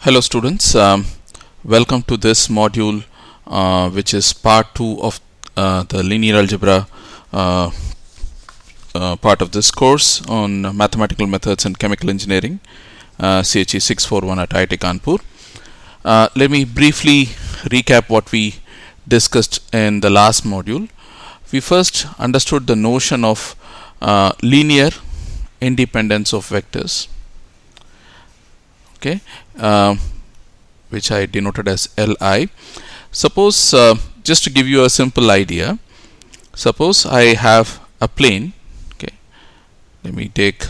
Hello students, welcome to this module which is part 2 of the linear algebra uh, part of this course on mathematical methods and chemical engineering, CHE 641 at IIT Kanpur. Let me briefly recap what we discussed in the last module. We first understood the notion of linear independence of vectors. Okay, which I denoted as Li. Suppose, just to give you a simple idea, suppose I have a plane. Okay, let me take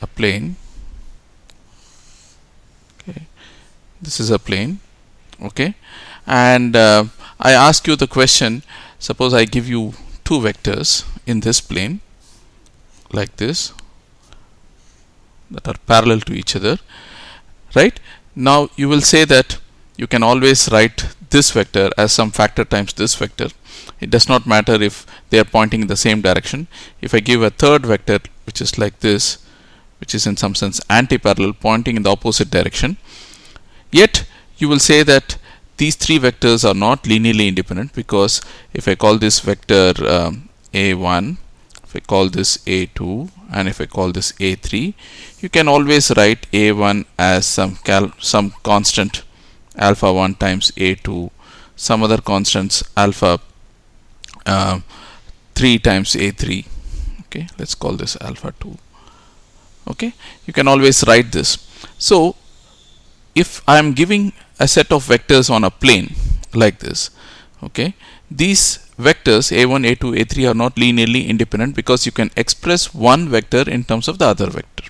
a plane. Okay, this is a plane. Okay, and I ask you the question. Suppose I give you two vectors in this plane, like this, that are parallel to each other, right? Now you will say that you can always write this vector as some factor times this vector. It does not matter if they are pointing in the same direction. If I give a third vector which is like this, which is in some sense anti-parallel, pointing in the opposite direction, yet you will say that these three vectors are not linearly independent, because if I call this vector a1, if I call this a2, and if I call this a3, you can always write a1 as some constant alpha 1 times a2, some other constants alpha 3 times a3. Okay, let's call this alpha 2. Okay, you can always write this. So if I am giving a set of vectors on a plane like this, okay, these vectors a1, a2, a3 are not linearly independent, because you can express one vector in terms of the other vector,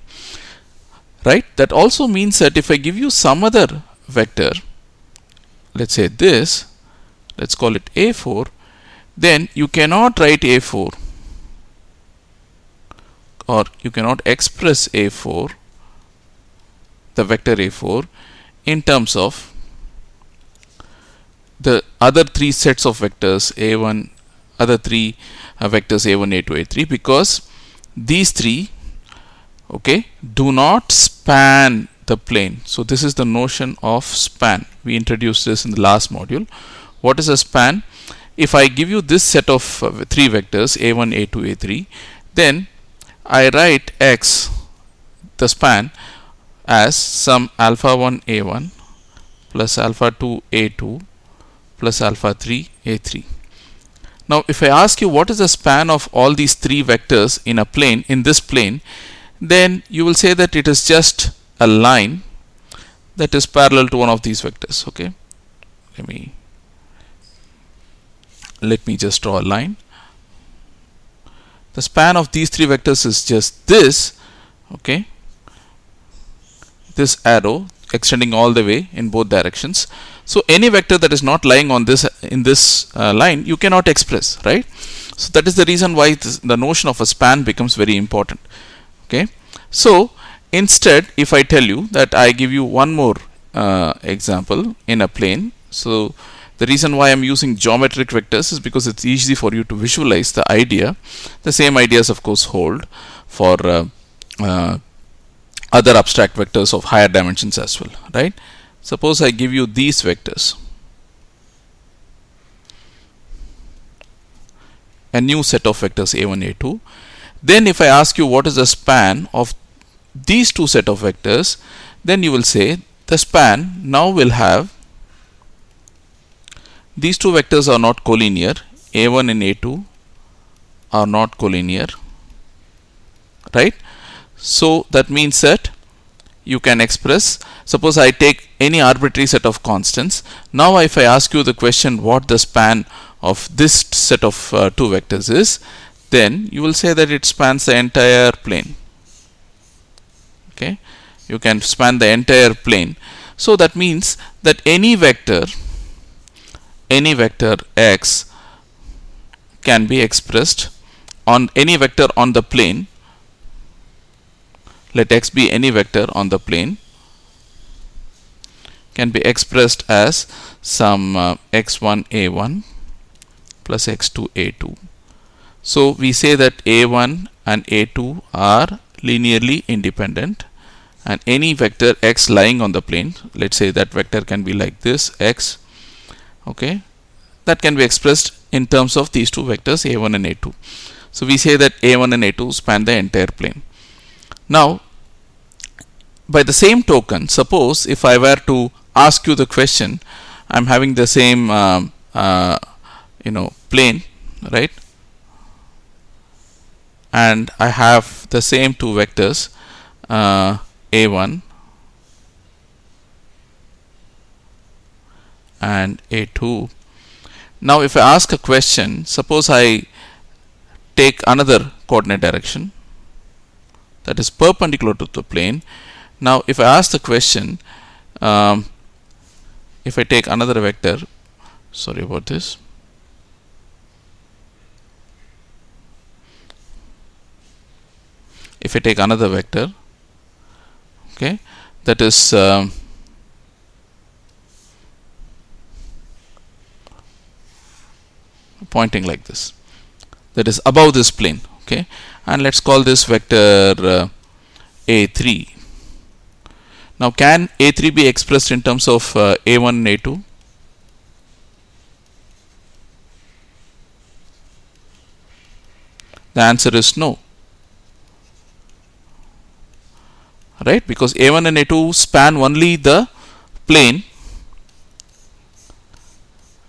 right? That also means that if I give you some other vector, let's say this, let's call it a4, then you cannot write a4, or you cannot express a4, the vector a4, in terms of the other three sets of vectors a1, other three vectors a1, a2, a3, because these three, okay, do not span the plane. So this is the notion of span. We introduced this in the last module. What is a span? If I give you this set of three vectors a1, a2, a3, then I write x, the span, as some alpha 1 a1 plus alpha 2 a2 plus alpha 3 a3. Now if I ask you what is the span of all these three vectors in a plane, in this plane, then you will say that it is just a line that is parallel to one of these vectors. Okay, let me just draw a line. The span of these three vectors is just this, okay, this arrow extending all the way in both directions. So any vector that is not lying on this, in this line, you cannot express, right? So that is the reason why the notion of a span becomes very important. Okay, so instead, if I tell you that I give you one more example in a plane, so the reason why I'm using geometric vectors is because it's easy for you to visualize the idea. The same ideas, of course, hold for other abstract vectors of higher dimensions as well, right? Suppose I give you these vectors, a new set of vectors a1, a2. Then if I ask you what is the span of these two set of vectors, then you will say the span now will have, these two vectors are not collinear, a1 and a2 are not collinear, right? So that means that you can express, suppose I take any arbitrary set of constants. Now if I ask you the question what the span of this set of two vectors is, then you will say that it spans the entire plane. Okay, you can span the entire plane. So that means that any vector x can be expressed on any vector on the plane. Let x be any vector on the plane, can be expressed as some x1 a1 plus x2 a2. So we say that a1 and a2 are linearly independent, and any vector x lying on the plane, let's say that vector can be like this x, okay, that can be expressed in terms of these two vectors a1 and a2. So we say that a1 and a2 span the entire plane. Now by the same token, suppose if I were to ask you the question, I'm having the same plane, right, and I have the same two vectors a1 and a2. Now if I ask a question, suppose I take another coordinate direction that is perpendicular to the plane. Now if I ask the question, if I take another vector, sorry about this, if I take another vector, okay, that is pointing like this, that is above this plane, okay, and let's call this vector a3. Now can a3 be expressed in terms of a1 and a2? The answer is no, right, because a1 and a2 span only the plane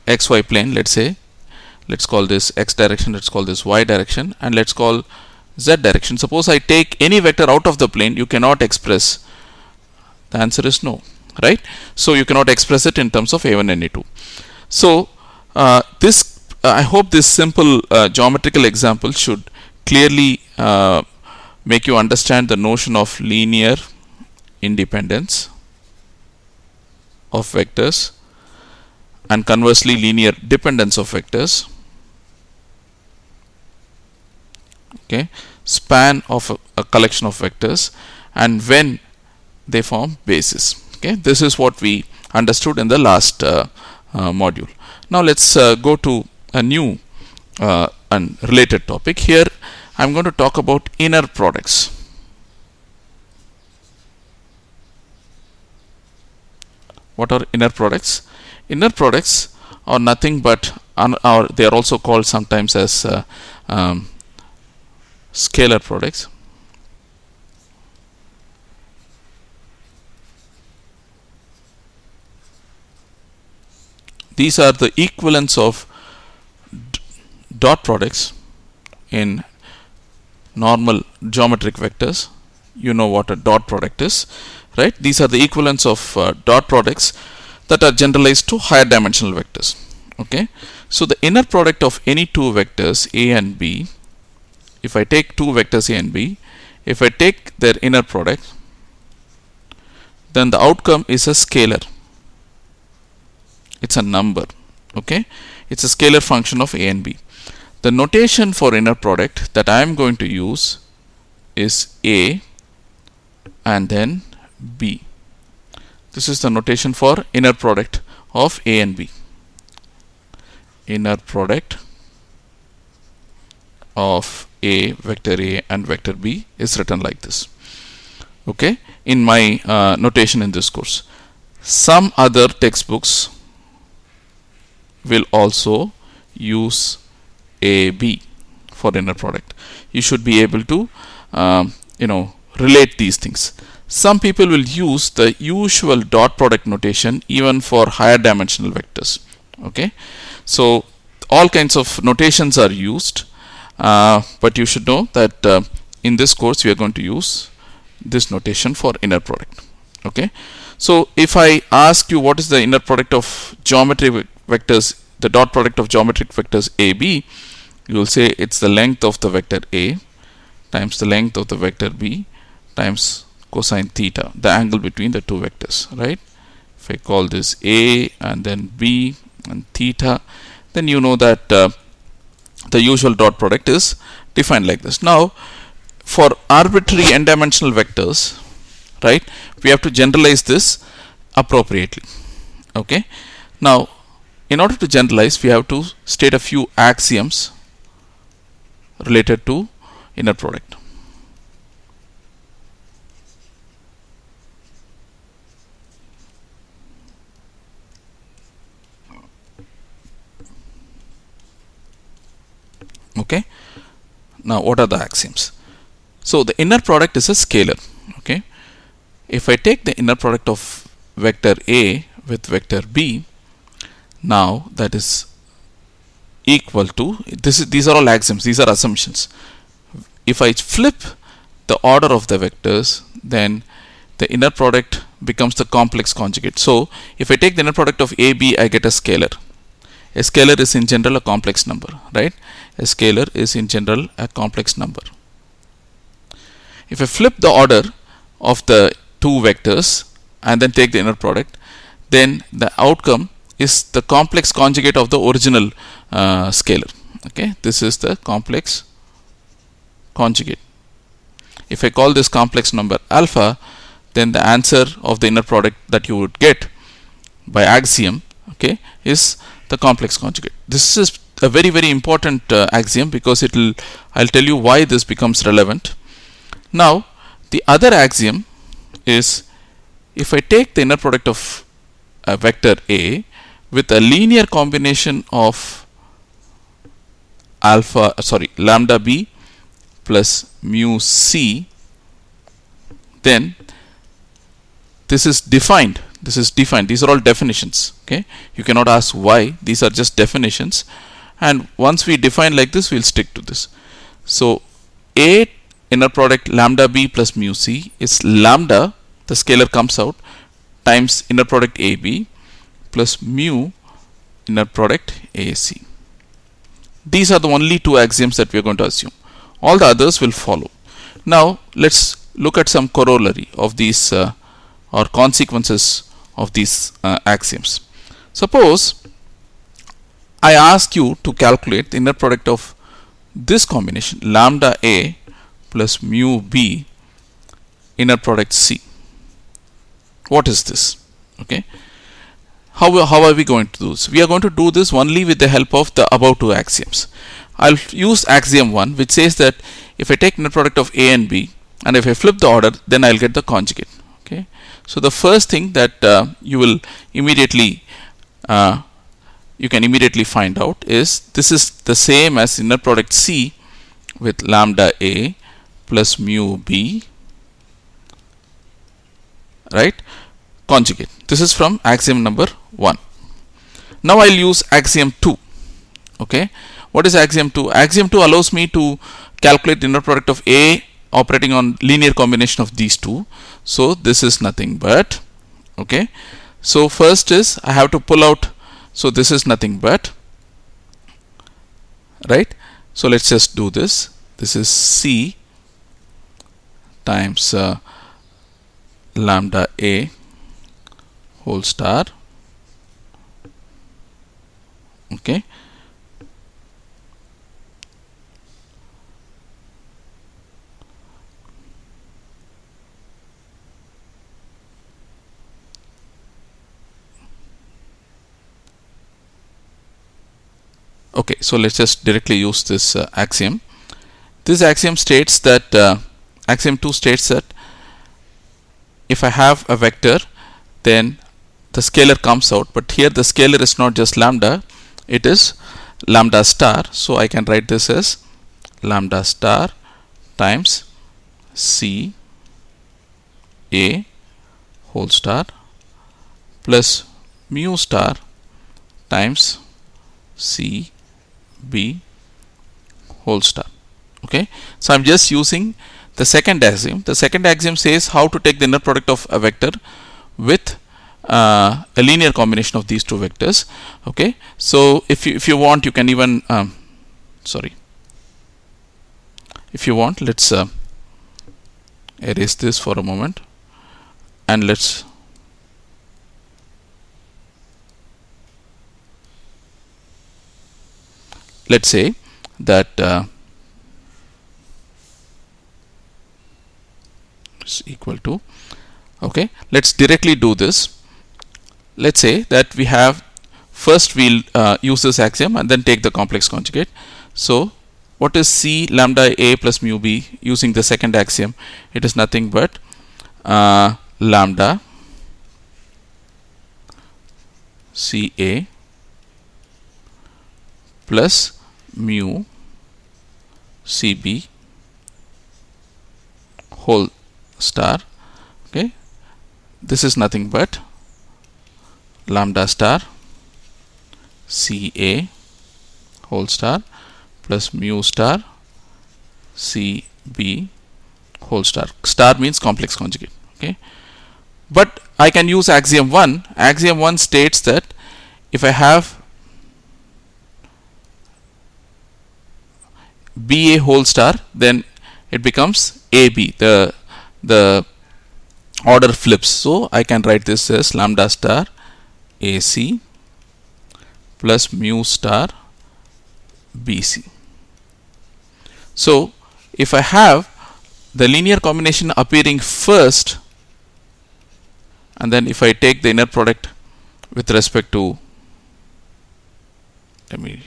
xy plane. Let's call this x direction, let's call this y direction, and let's call z direction. Suppose I take any vector out of the plane, you cannot express. The answer is no, right? So you cannot express it in terms of a1 and a2. So I hope this simple geometrical example should clearly make you understand the notion of linear independence of vectors and conversely linear dependence of vectors, okay, span of a collection of vectors, and when they form basis. Okay, this is what we understood in the last module. Now let's go to a new and related topic. Here I'm going to talk about inner products. What are inner products? Inner products are nothing but, they are also called sometimes as scalar products. These are the equivalents of dot products in normal geometric vectors. You know what a dot product is, right? These are the equivalents of dot products that are generalized to higher dimensional vectors. Okay, so the inner product of any two vectors a and b, if I take two vectors a and b, if I take their inner product, then the outcome is a scalar. It's a number, okay, it's a scalar function of a and b. The notation for inner product that I am going to use is a and then b. This is the notation for inner product of a and b. Inner product of a, vector a and vector b is written like this, okay, in my notation in this course. Some other textbooks will also use AB for inner product. You should be able to relate these things. Some people will use the usual dot product notation even for higher dimensional vectors. Okay, so all kinds of notations are used, but you should know that in this course we are going to use this notation for inner product. Okay, so if I ask you what is the inner product of geometric vectors, the dot product of geometric vectors AB, you will say it's the length of the vector A times the length of the vector B times cosine theta, the angle between the two vectors, right? If I call this A and then B and theta, then you know that the usual dot product is defined like this. Now for arbitrary n-dimensional vectors, right, we have to generalize this appropriately. Okay, now in order to generalize, we have to state a few axioms related to inner product. Okay, now what are the axioms? So the inner product is a scalar. Okay, if I take the inner product of vector A with vector B, now that is equal to these are all axioms, these are assumptions. If I flip the order of the vectors, then the inner product becomes the complex conjugate. So if I take the inner product of AB, I get a scalar. A scalar is in general a complex number, right? A scalar is in general a complex number. If I flip the order of the two vectors and then take the inner product, then the outcome is the complex conjugate of the original scalar. Okay, this is the complex conjugate. If I call this complex number alpha, then the answer of the inner product that you would get by axiom, okay, is the complex conjugate. This is a very very important axiom, because I'll tell you why this becomes relevant. Now the other axiom is, if I take the inner product of a vector A with a linear combination of lambda b plus mu c, then this is defined. These are all definitions. Okay, you cannot ask why, these are just definitions, and once we define like this, we'll stick to this. So A inner product lambda b plus mu c is lambda, the scalar comes out, times inner product AB plus mu inner product AC. These are the only two axioms that we are going to assume. All the others will follow. Now let's look at some corollary of these or consequences of these axioms. Suppose I ask you to calculate the inner product of this combination lambda A plus mu B inner product C. What is this? Okay, how are we going to do this? We are going to do this only with the help of the above two axioms. I'll use axiom 1, which says that if I take inner product of A and B and if I flip the order, then I'll get the conjugate. Okay, so the first thing that you can immediately find out is, this is the same as inner product C with lambda A plus mu B, right, conjugate. This is from axiom number 1. Now I'll use axiom 2. Okay, what is axiom 2? Axiom 2 allows me to calculate the inner product of A operating on linear combination of these two. So this is nothing but, okay, so first is I have to pull out, so this is nothing but, right, so let's just do this. This is C times lambda A whole star, okay, okay, so let's just directly use this axiom. This axiom states that axiom 2 states that if I have a vector, then the scalar comes out, but here the scalar is not just lambda, it is lambda star. So I can write this as lambda star times C A whole star plus mu star times C B whole star. Okay, so I'm just using the second axiom. The second axiom says how to take the inner product of a vector with a linear combination of these two vectors. Okay, so if you want, you can even if you want, let's erase this for a moment, and let's say that is equal to, okay, let's directly do this. Let's say that we have, first we'll use this axiom and then take the complex conjugate. So what is C lambda A plus mu B using the second axiom? It is nothing but lambda C A plus mu CB whole star. Okay, this is nothing but lambda star CA whole star plus mu star CB whole star. Star means complex conjugate. Okay, but I can use axiom 1. Axiom 1 states that if I have BA whole star, then it becomes AB. The order flips. So I can write this as lambda star AC plus mu star BC. So if I have the linear combination appearing first, and then if I take the inner product with respect to the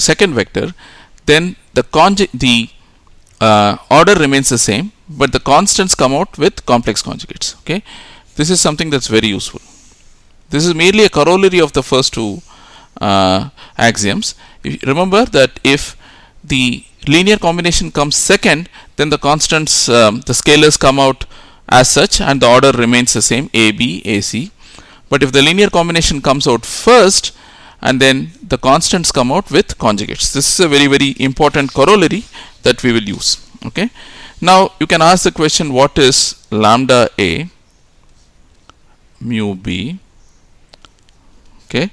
second vector, then the order remains the same, but the constants come out with complex conjugates. Okay, this is something that's very useful. This is merely a corollary of the first two axioms. Remember that if the linear combination comes second, then the constants, the scalars come out as such, and the order remains the same, AB, AC. But if the linear combination comes out first, and then the constants come out with conjugates. This is a very, very important corollary that we will use. Okay. Now you can ask the question, what is lambda A mu B? Okay.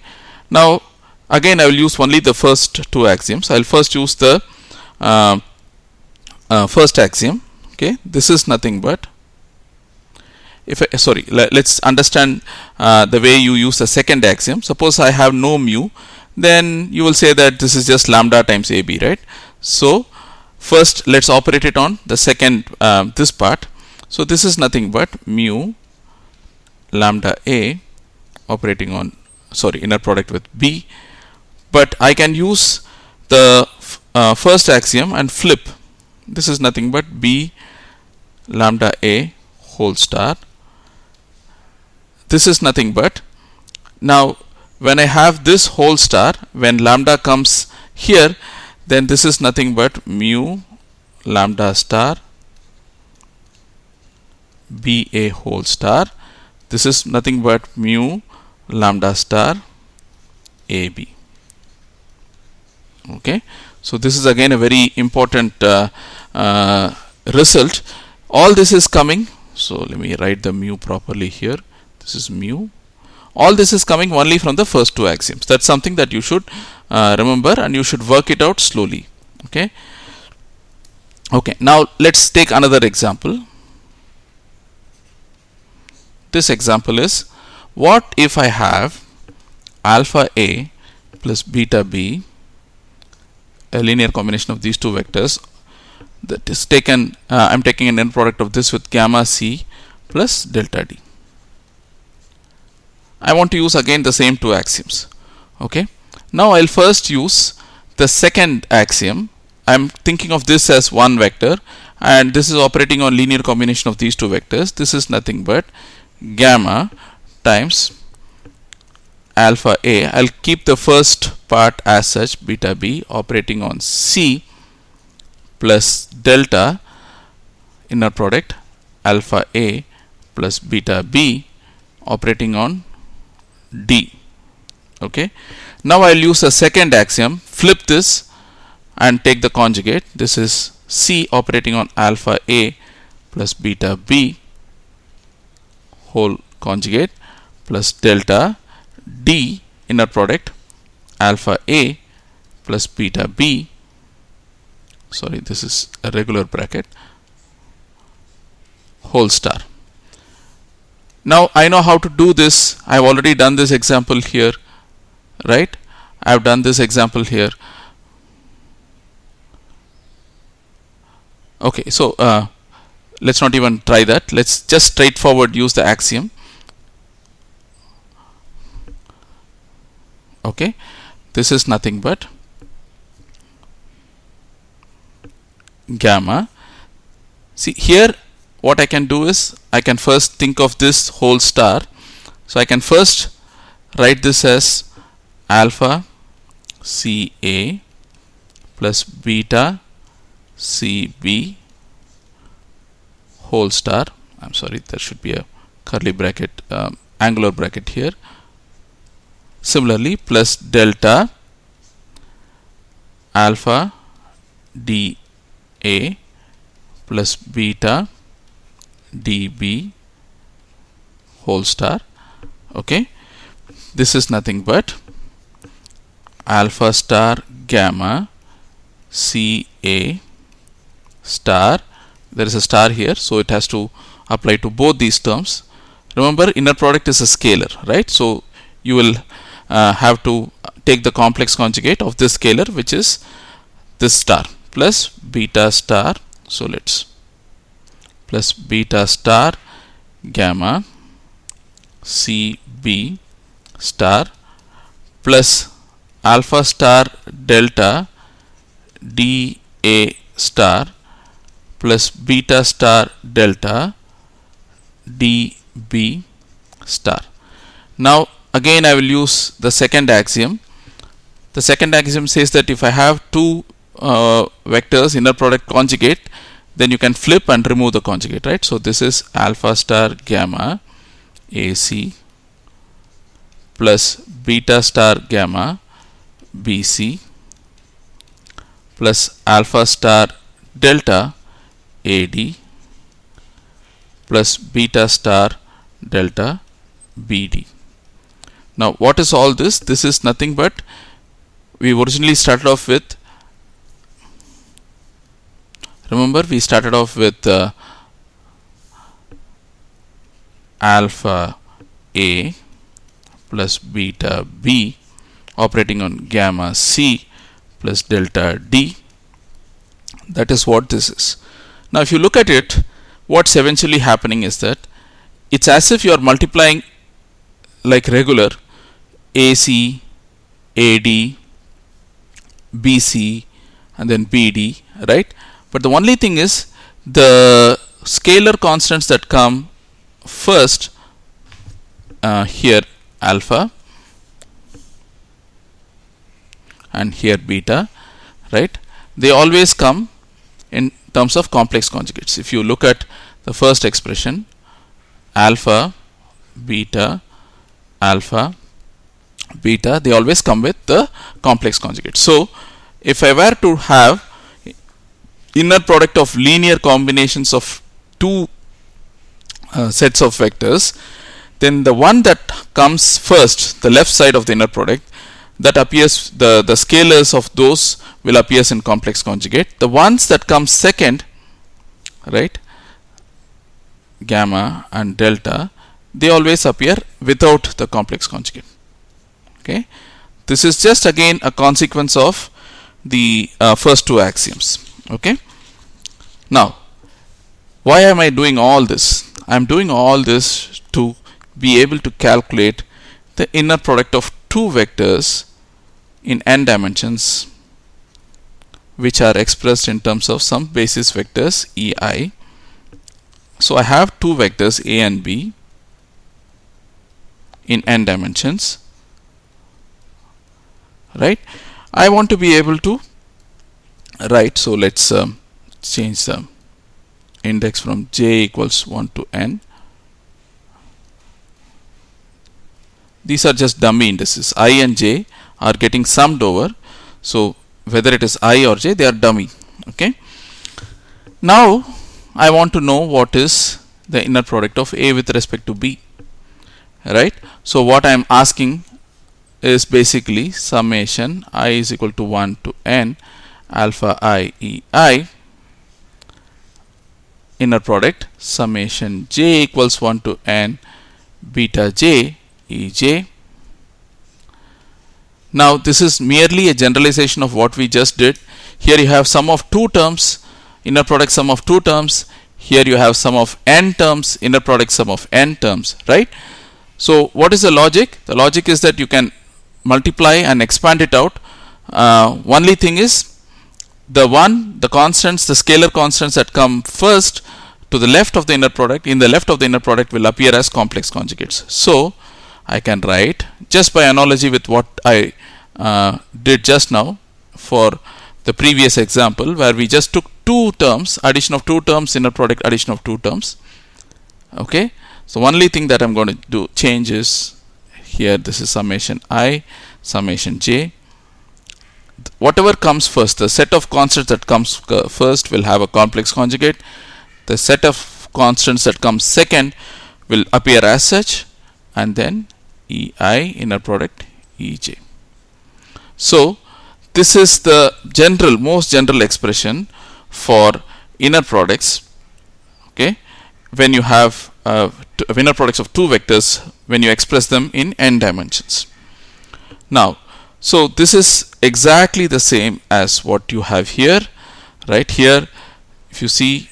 Now again I will use only the first two axioms. I will first use the first axiom. Okay. This is nothing but, let's understand the way you use the second axiom. Suppose I have no mu, then you will say that this is just lambda times AB, right? So first let's operate it on the second, this part. So this is nothing but mu lambda A operating on, inner product with B. But I can use the first axiom and flip. This is nothing but B lambda A whole star. This is nothing but, now when I have this whole star, when lambda comes here, then this is nothing but mu lambda star BA whole star. This is nothing but mu lambda star AB. Okay, so this is again a very important result. All this is coming, so let me write the mu properly here. This is mu. All this is coming only from the first two axioms. That's something that you should remember, and you should work it out slowly. Okay. Okay. Now let's take another example. This example is, what if I have alpha A plus beta B, a linear combination of these two vectors that is taken, I'm taking an end product of this with gamma C plus delta D. I want to use again the same two axioms. Okay. Now I'll first use the second axiom. I'm thinking of this as one vector, and this is operating on linear combination of these two vectors. This is nothing but gamma times alpha A. I'll keep the first part as such, beta B operating on C plus delta inner product alpha A plus beta B operating on D. Okay. Now I'll use a second axiom, flip this and take the conjugate. This is C operating on alpha A plus beta B whole conjugate plus delta D inner product alpha A plus beta B, this is a regular bracket, whole star. Now I know how to do this. I've already done this example here, right? I've done this example here. Okay, so let's not even try that. Let's just straightforward use the axiom. Okay, this is nothing but gamma. See here, what I can do is, I can first think of this whole star. So I can first write this as alpha CA plus beta CB whole star. I'm sorry, there should be a curly bracket, angular bracket here. Similarly, plus delta alpha dA plus beta dB whole star. Okay, this is nothing but alpha star gamma CA star. There is a star here, so it has to apply to both these terms. Remember, inner product is a scalar, right? So you will have to take the complex conjugate of this scalar, which is this star, plus beta star. So let's plus beta star gamma CB star plus alpha star delta DA star plus beta star delta dB star. Now again I will use the second axiom. The second axiom says that if I have two vectors inner product conjugate, then you can flip and remove the conjugate, right? So this is alpha star gamma AC plus beta star gamma BC plus alpha star delta AD plus beta star delta BD. Now what is all this? This is nothing but, we originally started off with, remember we started off with alpha A plus beta B operating on gamma C plus delta D. That is what this is. Now if you look at it, what's eventually happening is that it's as if you are multiplying like regular AC, AD, BC and then BD, right? But the only thing is the scalar constants that come first, here alpha and here beta, right? They always come in terms of complex conjugates. If you look at the first expression, alpha, beta, they always come with the complex conjugate. So if I were to have inner product of linear combinations of two sets of vectors, then the one that comes first, the left side of the inner product, that appears, the scalars of those will appear in complex conjugate. The ones that come second, right, gamma and delta, they always appear without the complex conjugate. Okay, this is just again a consequence of the first two axioms. Okay, now why am I doing all this? I am doing all this to be able to calculate the inner product of two vectors in n dimensions, which are expressed in terms of some basis vectors ei. So I have two vectors a and b in n dimensions, right? I want to be able to write, so let's change the index from j equals 1 to n. These are just dummy indices. I and j are getting summed over, so whether it is I or j, they are dummy. Okay, now I want to know what is the inner product of a with respect to b, right? So what I am asking is basically summation I is equal to 1 to n alpha I e I inner product summation j equals 1 to n beta j e j. Now this is merely a generalization of what we just did. Here you have sum of two terms, inner product sum of two terms. Here you have sum of n terms, inner product sum of n terms, right? So what is the logic? The logic is that you can multiply and expand it out. Only thing is the constants, the scalar constants that come first to the left of the inner product, in the left of the inner product, will appear as complex conjugates. So I can write, just by analogy with what I did just now for the previous example where we just took two terms, addition of two terms, inner product, addition of two terms. Okay, so only thing that I'm going to do change is here, this is summation I, summation j. Whatever comes first, the set of constants that comes first will have a complex conjugate. The set of constants that comes second will appear as such, and then ei, inner product ej. So this is the most general expression for inner products. Okay, when you have inner products of two vectors, when you express them in n dimensions. Now, so this is exactly the same as what you have here. Right here, if you see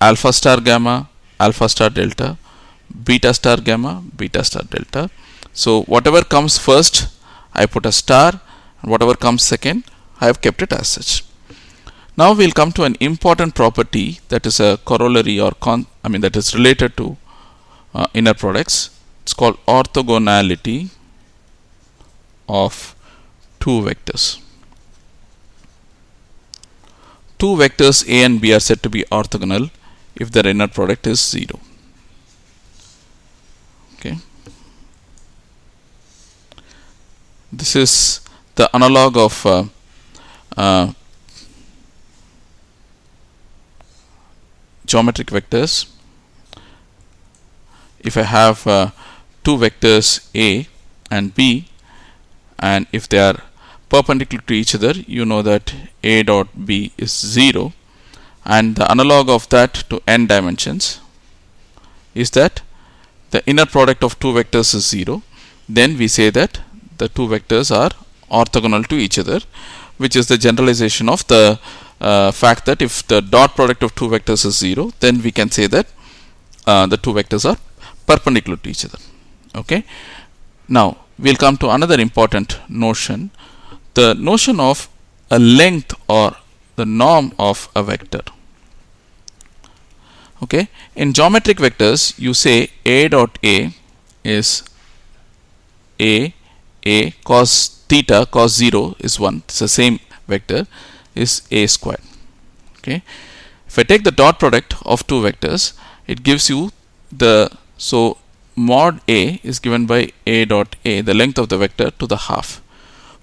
alpha star gamma, alpha star delta, beta star gamma, beta star delta. So whatever comes first, I put a star, and whatever comes second, I have kept it as such. Now we'll come to an important property that is a corollary or that is related to inner products. It's called orthogonality of two vectors. Two vectors A and B are said to be orthogonal if their inner product is 0. Okay, this is the analog of geometric vectors. If I have two vectors A and B, and if they are perpendicular to each other, you know that A dot B is 0, and the analog of that to n dimensions is that the inner product of two vectors is 0. Then we say that the two vectors are orthogonal to each other, which is the generalization of the fact that if the dot product of two vectors is 0, then we can say that the two vectors are perpendicular to each other. Okay, now we'll come to another important notion, the notion of a length or the norm of a vector. Okay, in geometric vectors you say A dot A is A cos theta, cos 0 is 1, it's the same vector, is A squared. Okay, if I take the dot product of two vectors, it gives you the, so mod A is given by A dot A, the length of the vector, to the half.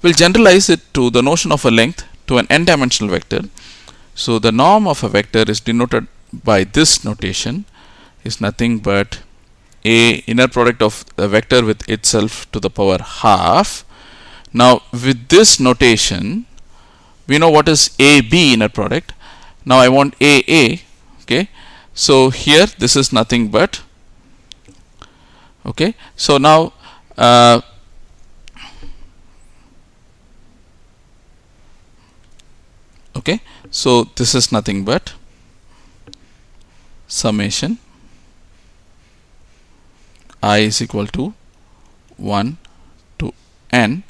We'll generalize it to the notion of a length to an n dimensional vector. So the norm of a vector is denoted by this notation, is nothing but A inner product of the vector with itself to the power half. Now with this notation, we know what is AB inner product. Now I want AA. Okay, so here this is nothing but, okay, so now okay, so this is nothing but summation I is equal to 1 to n.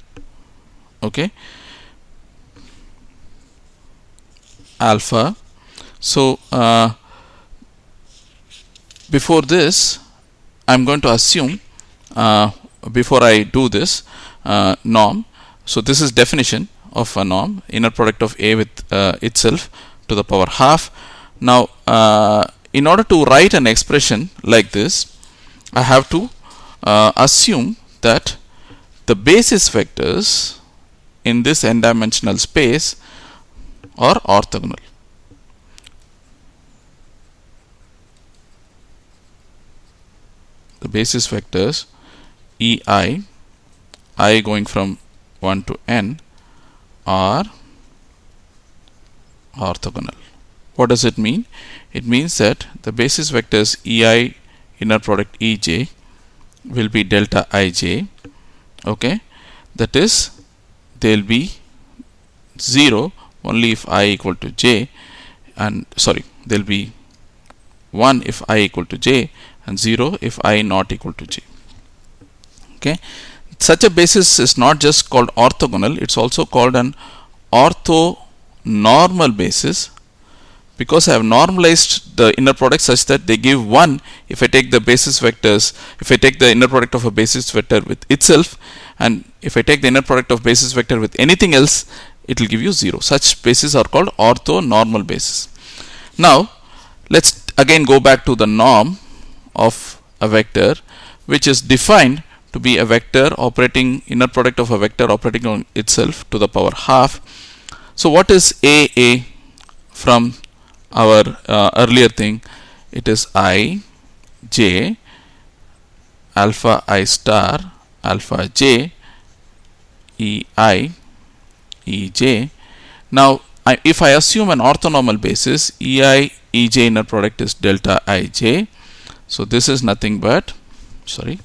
Okay, alpha. So before this, I'm going to assume before I do this norm. So this is definition of a norm, inner product of A with itself to the power half. Now in order to write an expression like this, I have to assume that the basis vectors in this n dimensional space are orthogonal. The basis vectors ei, I going from 1 to n, are orthogonal. What does it mean? It means that the basis vectors ei inner product ej will be delta ij. Okay, that is, they'll be 0 only if I equal to j, and sorry, they'll be 1 if I equal to j and 0 if I not equal to j. Okay, such a basis is not just called orthogonal, it's also called an orthonormal basis, because I have normalized the inner product such that they give 1 if I take the basis vectors, if I take the inner product of a basis vector with itself, and if I take the inner product of basis vector with anything else it will give you 0. Such bases are called orthonormal bases. Now let's again go back to the norm of a vector, which is defined to be a vector operating, inner product of a vector operating on itself to the power half. So what is AA from our earlier thing? It is I j alpha I star alpha j ei ej. Now if I assume an orthonormal basis, ei ej inner product is delta ij. So this is nothing but, sorry,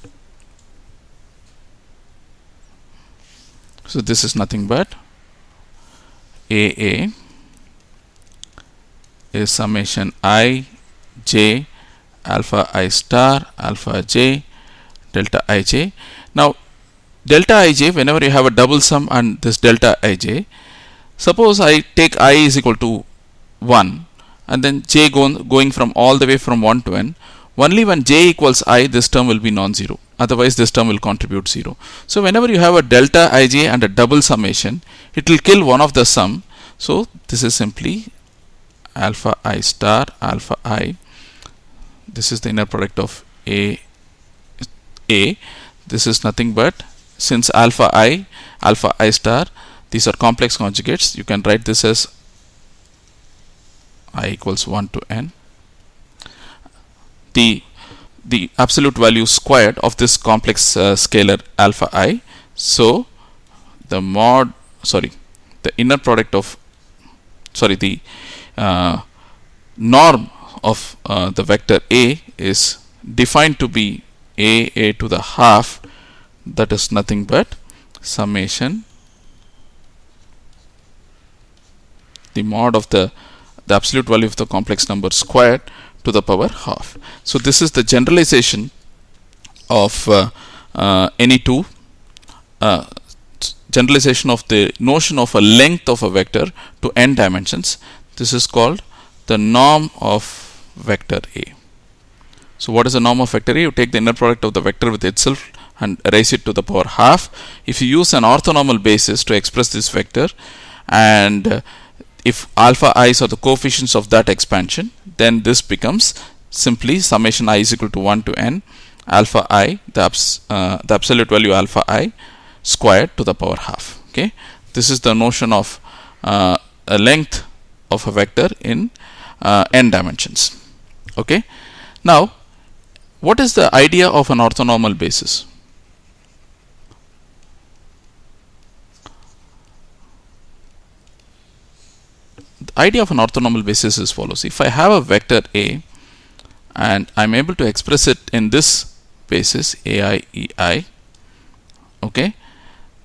so this is nothing but AA is summation I j alpha I star alpha j delta ij. Now delta ij, whenever you have a double sum and this delta ij, suppose I take I is equal to 1 and then j going from all the way from 1 to n, only when j equals I, this term will be non-zero, otherwise this term will contribute 0. So whenever you have a delta ij and a double summation, it will kill one of the sum. So this is simply alpha I star alpha I. This is the inner product of A. This is nothing but, since alpha I star, these are complex conjugates, you can write this as I equals 1 to n. The absolute value squared of this complex scalar alpha I. So the inner product of, the norm of the vector A is defined to be A to the half, that is nothing but summation the mod of the absolute value of the complex number squared to the power half. So this is the generalization of any two generalization of the notion of a length of a vector to n dimensions. This is called the norm of vector A. So what is the norm of vector A? You take the inner product of the vector with itself and raise it to the power half. If you use an orthonormal basis to express this vector, and if alpha i's are the coefficients of that expansion, then this becomes simply summation I is equal to 1 to n alpha I, the absolute value alpha I squared to the power half. Okay, this is the notion of a length of a vector in n dimensions. Okay, now what is the idea of an orthonormal basis? The idea of an orthonormal basis is follows. If I have a vector A and I'm able to express it in this basis ai ei, okay,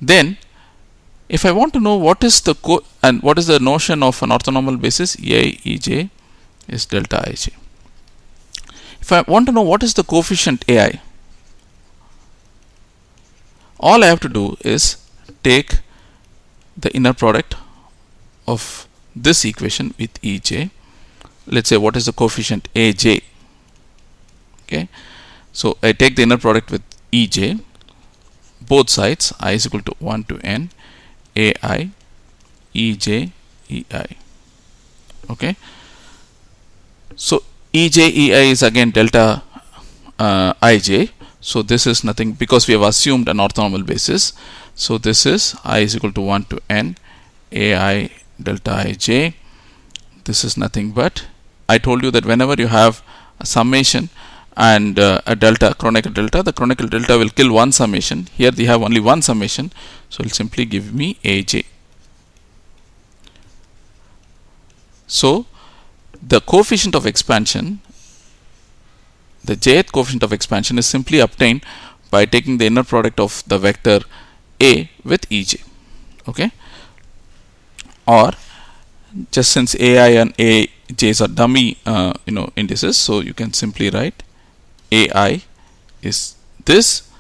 then if I want to know what is the what is the notion of an orthonormal basis, ei ej is delta ij. If I want to know what is the coefficient ai, all I have to do is take the inner product of this equation with ej. Let's say what is the coefficient aj. Okay, so I take the inner product with ej, both sides, I is equal to 1 to n ai ej ei. Okay, so ej ei is again delta ij. So this is nothing, because we have assumed an orthonormal basis. So this is I is equal to 1 to n ai delta ij. This is nothing but, I told you that whenever you have a summation and a delta, Kronecker delta, the Kronecker delta will kill one summation. Here they have only one summation, so it will simply give me aj. So the coefficient of expansion, the jth coefficient of expansion, is simply obtained by taking the inner product of the vector A with ej. Okay, or just since ai and aj's are dummy indices, so you can simply write ai is this.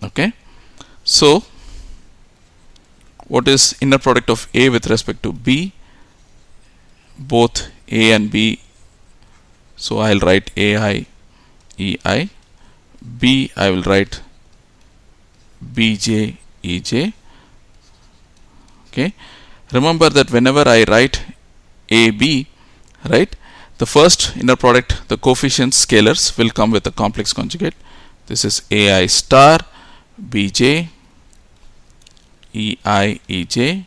Okay, so what is inner product of A with respect to B? Both A and B, so I'll write ai ei, B I will write bj ej. Okay, remember that whenever I write AB, right, the first inner product, the coefficients scalars will come with a complex conjugate. This is AI star BJ EI EJ,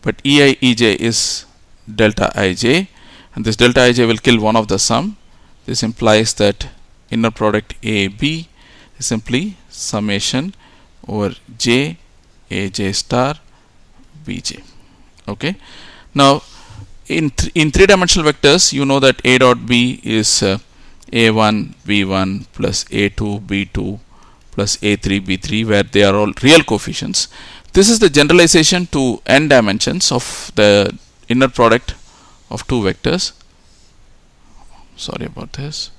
but EI EJ is delta IJ, and this delta IJ will kill one of the sum. This implies that inner product AB is simply summation over J AJ star BJ. Okay. Now in three-dimensional vectors, you know that A dot B is A1 B1 plus A2 B2 plus A3 B3, where they are all real coefficients. This is the generalization to n dimensions of the inner product of two vectors. Sorry about this.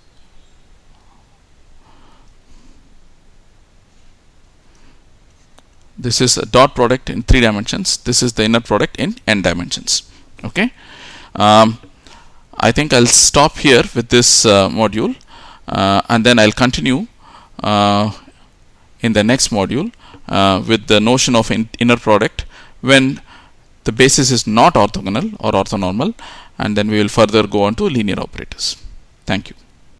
This is a dot product in 3 dimensions. This is the inner product in n dimensions. Okay. I think I'll stop here with this module, and then I'll continue in the next module with the notion of inner product when the basis is not orthogonal or orthonormal, and then we will further go on to linear operators. Thank you.